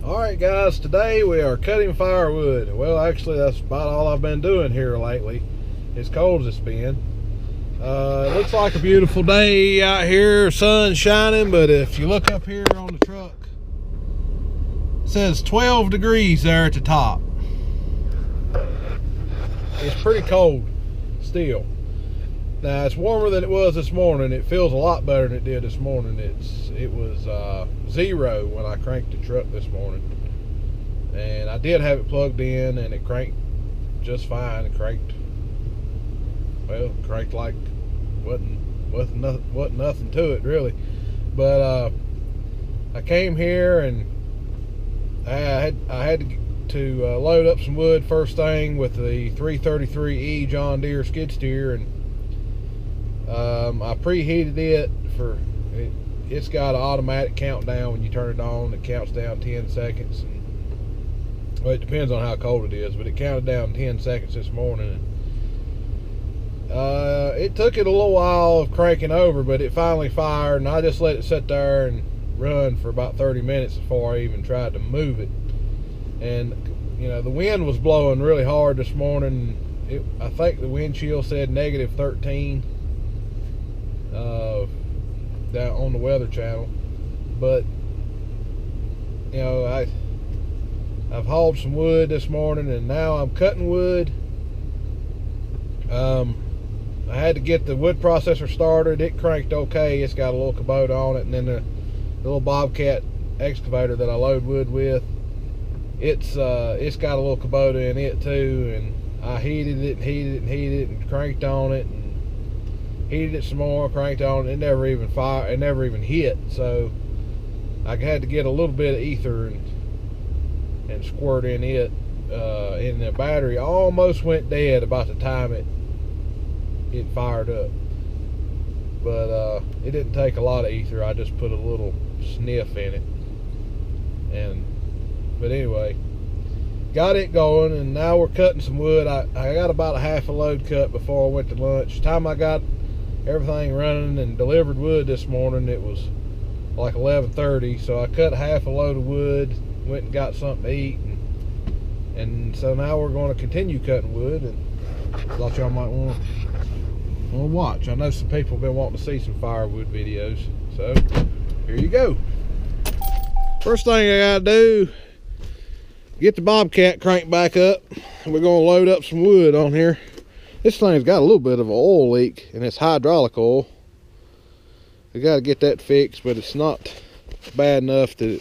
Alright guys, today we are cutting firewood. Well, actually that's about all I've been doing here lately, as cold as it's been. It looks like a beautiful day out here, sun's shining, but if you look up here on the truck, it says 12 degrees there at the top. It's pretty cold still. Now it's warmer than it was this morning. It feels a lot better than it did this morning. It was 0 when I cranked the truck this morning, and I did have it plugged in, and it cranked just fine. It cranked like wasn't nothing to it really. But I came here and I had to load up some wood first thing with the 333E John Deere skid steer, and I preheated it for it. It's got an automatic countdown. When you turn it on, it counts down 10 seconds. And, well, it depends on how cold it is, but it counted down 10 seconds this morning. It took it a little while of cranking over, but it finally fired, and I just let it sit there and run for about 30 minutes before I even tried to move it. And you know, the wind was blowing really hard this morning. I think the wind chill said -13 down on the Weather Channel. But you know, I've hauled some wood this morning, and now I'm cutting wood. I had to get the wood processor started. It cranked okay. It's got a little Kubota on it, and then the little Bobcat excavator that I load wood with, it's got a little Kubota in it too. And I heated it and cranked on it, and heated it some more, cranked on it. It never even fired. It never even hit. So I had to get a little bit of ether and squirt in it. And the battery almost went dead about the time it fired up. But it didn't take a lot of ether. I just put a little sniff in it. But anyway, got it going, and now we're cutting some wood. I got about a half a load cut before I went to lunch. The time I got everything running and delivered wood this morning, it was like 11:30. So I cut half a load of wood, went and got something to eat, and so now we're going to continue cutting wood. And thought y'all might want to watch. I know some people have been wanting to see some firewood videos, so here you go. First thing I gotta do, get the Bobcat cranked back up. We're gonna load up some wood on here. This thing's got a little bit of an oil leak, and it's hydraulic oil. We gotta get that fixed, but it's not bad enough that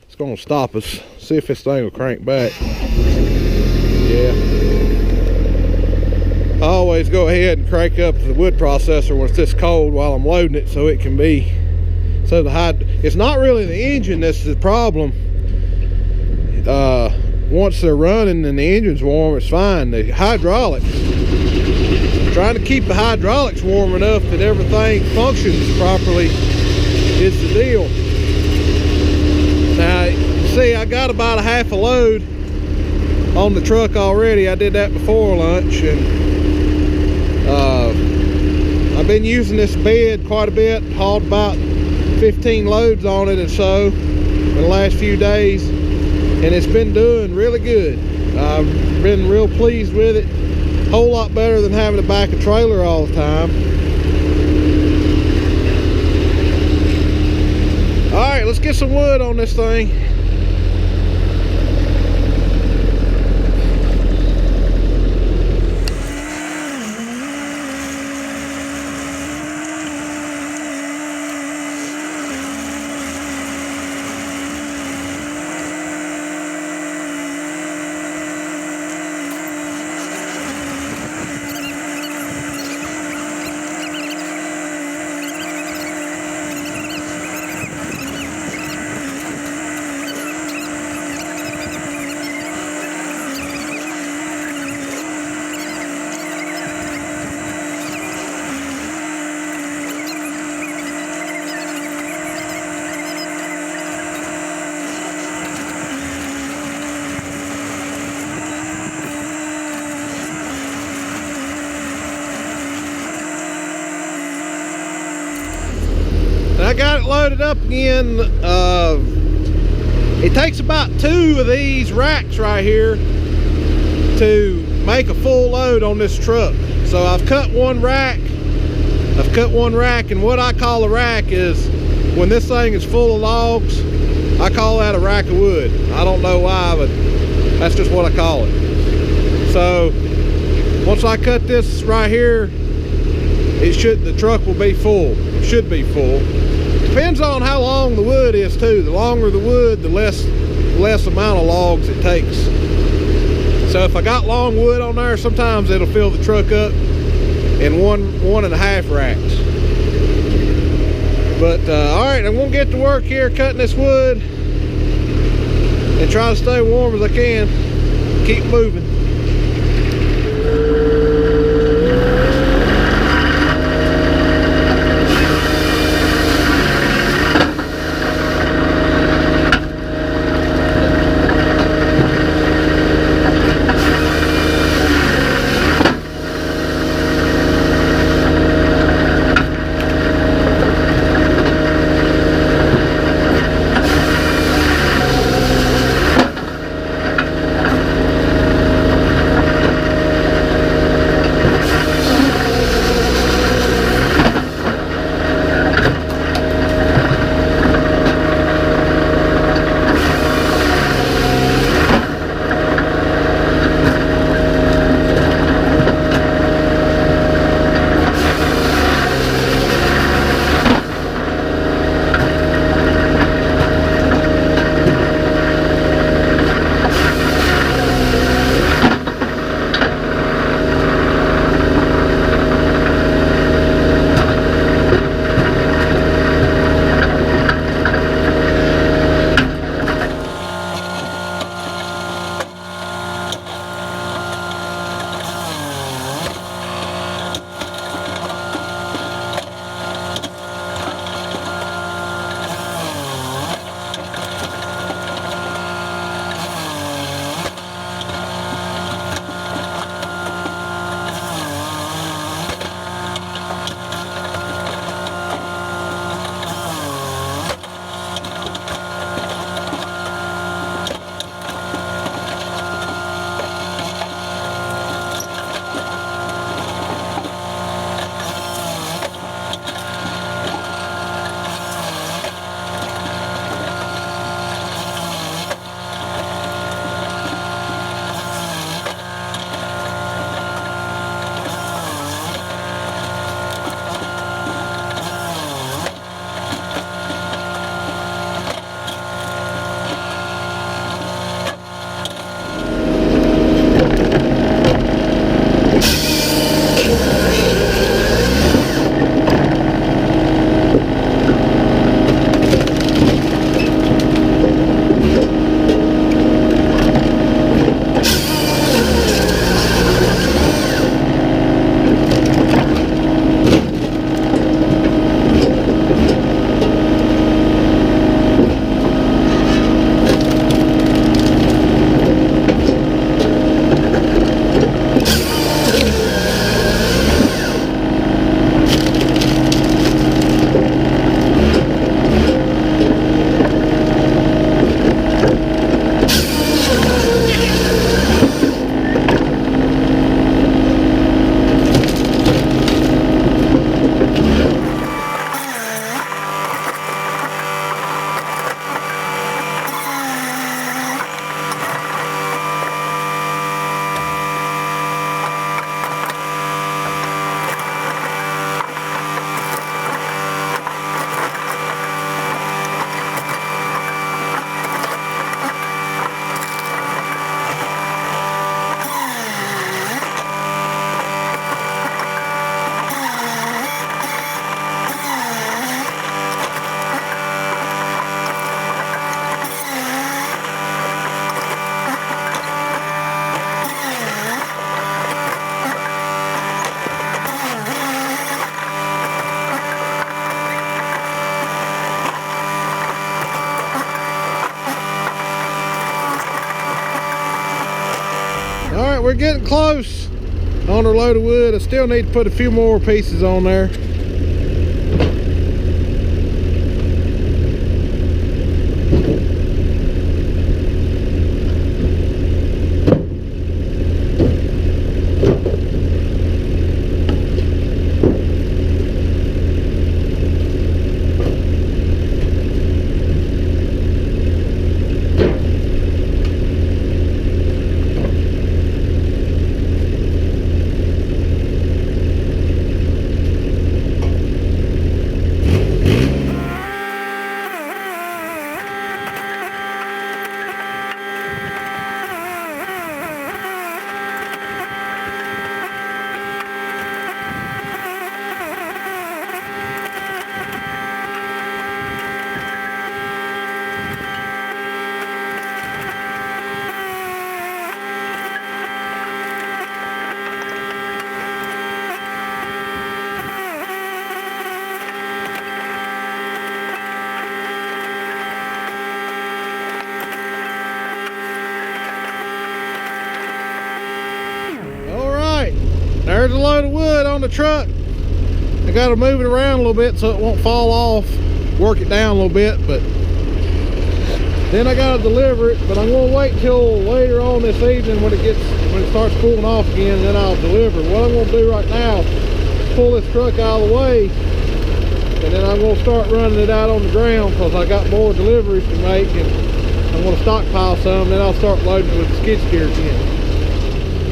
it's gonna stop us. See if this thing will crank back. Yeah. I always go ahead and crank up the wood processor when it's this cold while I'm loading it, so it can be, so it's not really the engine that's the problem. Once they're running and the engine's warm, it's fine. The hydraulics, trying to keep the hydraulics warm enough that everything functions properly is the deal. Now, see, I got about a half a load on the truck already. I did that before lunch, and I've been using this bed quite a bit. Hauled about 15 loads on it or so in the last few days, and it's been doing really good. I've been real pleased with it. A whole lot better than having to back a trailer all the time. All right, let's get some wood on this thing. I got it loaded up again. It takes about 2 of these racks right here to make a full load on this truck. So I've cut one rack, and what I call a rack is when this thing is full of logs, I call that a rack of wood. I don't know why, but that's just what I call it. So once I cut this right here, the truck will be full. It should be full. Depends on how long the wood is too. The longer the wood, the less amount of logs it takes. So if I got long wood on there, sometimes it'll fill the truck up in 1.5 racks. But all right, I'm gonna get to work here cutting this wood and try to stay warm as I can. Keep moving. we're getting close on our load of wood. I still need to put a few more pieces on there. load of wood on the truck. I got to move it around a little bit so it won't fall off. Work it down a little bit, but then I got to deliver it. But I'm going to wait till later on this evening when it starts cooling off again, and then I'll deliver. What I'm going to do right now is pull this truck out of the way, and then I'm going to start running it out on the ground because I got more deliveries to make, and I'm going to stockpile some. Then I'll start loading it with the skid steer again.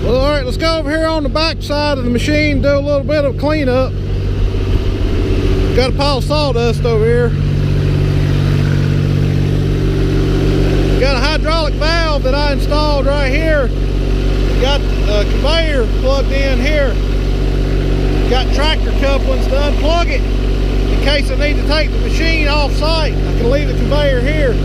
Well, all right, let's go over here on the back side of the machine, do a little bit of cleanup. Got a pile of sawdust over here. Got a hydraulic valve that I installed right here. Got a conveyor plugged in here. Got tractor couplings to unplug it in case I need to take the machine off site. I can leave the conveyor here.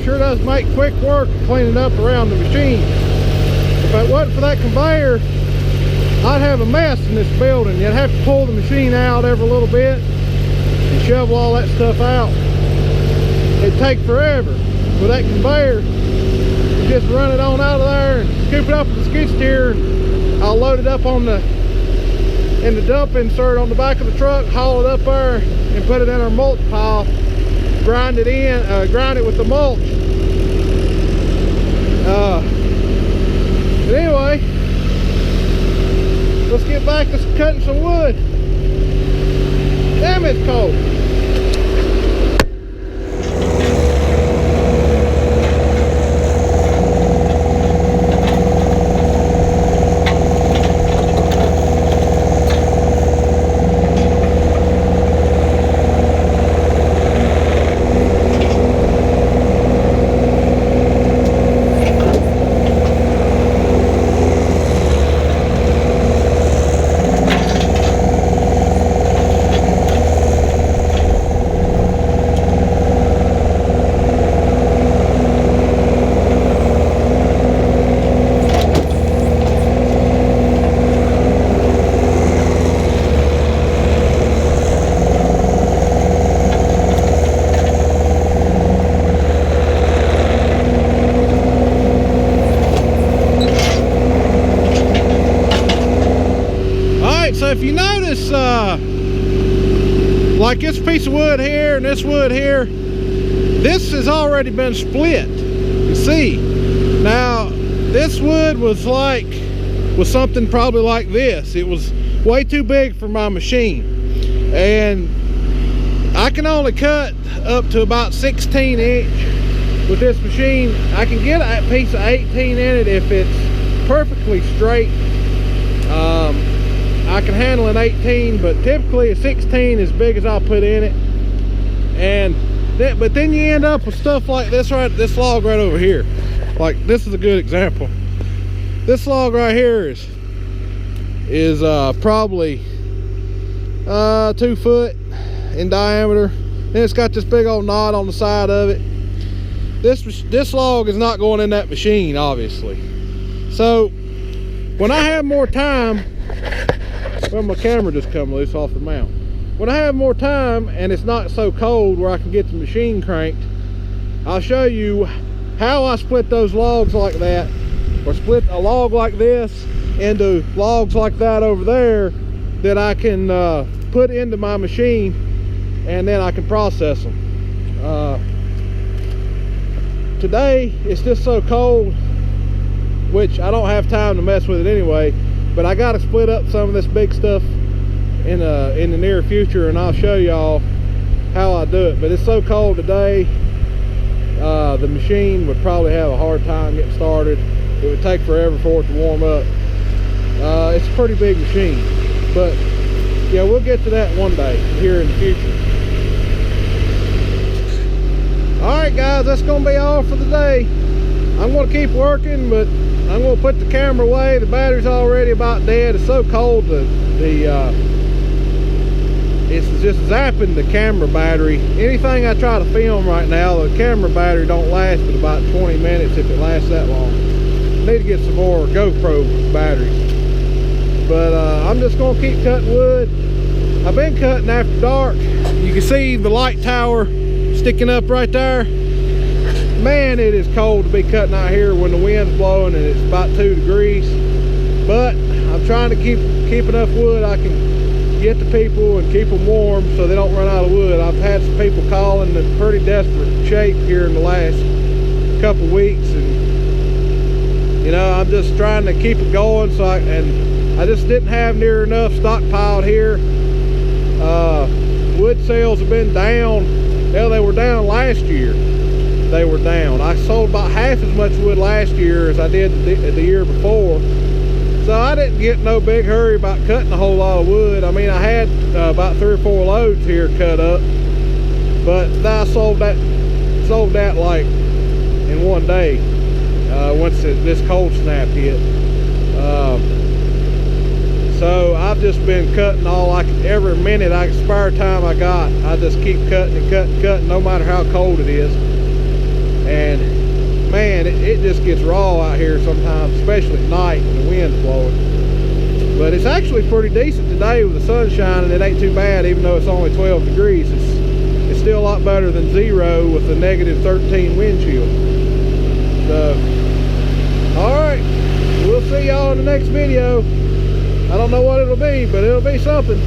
Sure does make quick work of cleaning up around the machine. If it wasn't for that conveyor, I'd have a mess in this building. You'd have to pull the machine out every little bit and shovel all that stuff out. It'd take forever. With that conveyor, you just run it on out of there and scoop it up with the skid steer, and I'll load it up in the dump insert on the back of the truck, haul it up there and put it in our mulch pile. Grind it with the mulch. But anyway, let's get back to cutting some wood. Damn, it's cold. So if you notice, like this piece of wood here and this wood here, this has already been split. You see, now this wood was something probably like this. It was way too big for my machine, and I can only cut up to about 16 inch with this machine. I can get a piece of 18 in it if it's perfectly straight. I can handle an 18, but typically a 16 is as big as I'll put in it. But then you end up with stuff like this, this log right over here. Like this is a good example. This log right here is probably 2 foot in diameter. And it's got this big old knot on the side of it. This log is not going in that machine, obviously. So when I have more time, well, my camera just come loose off the mount. When I have more time and it's not so cold where I can get the machine cranked, I'll show you how I split those logs like that, or split a log like this into logs like that over there that I can put into my machine, and then I can process them. today it's just so cold, which I don't have time to mess with it anyway, but I got to split up some of this big stuff in the near future, and I'll show y'all how I do it. But it's so cold today, the machine would probably have a hard time getting started. It would take forever for it to warm up. It's a pretty big machine, but yeah, we'll get to that one day here in the future. Alright guys, that's gonna be all for the day. I'm gonna keep working, but I'm gonna put the camera away. The battery's already about dead. It's so cold it's just zapping the camera battery. Anything I try to film right now, the camera battery don't last but about 20 minutes if it lasts that long. Need to get some more GoPro batteries. But I'm just gonna keep cutting wood. I've been cutting after dark. You can see the light tower sticking up right there. Man, it is cold to be cutting out here when the wind's blowing and it's about 2 degrees. But I'm trying to keep enough wood I can get to people and keep them warm so they don't run out of wood. I've had some people calling in pretty desperate shape here in the last couple weeks, and you know, I'm just trying to keep it going. So I just didn't have near enough stockpiled here. Wood sales have been down. Hell, they were down last year. They were down. I sold about half as much wood last year as I did the year before. So I didn't get no big hurry about cutting a whole lot of wood. I mean, I had about 3 or 4 loads here cut up, but I sold that like in one day once this cold snap hit. So I've just been cutting every minute spare time I got. I just keep cutting and cutting no matter how cold it is. And man, it just gets raw out here sometimes, especially at night when the wind's blowing. But it's actually pretty decent today with the sun shining. It ain't too bad, even though it's only 12 degrees. It's still a lot better than 0 with a negative 13 wind chill. So, alright, we'll see y'all in the next video. I don't know what it'll be, but it'll be something.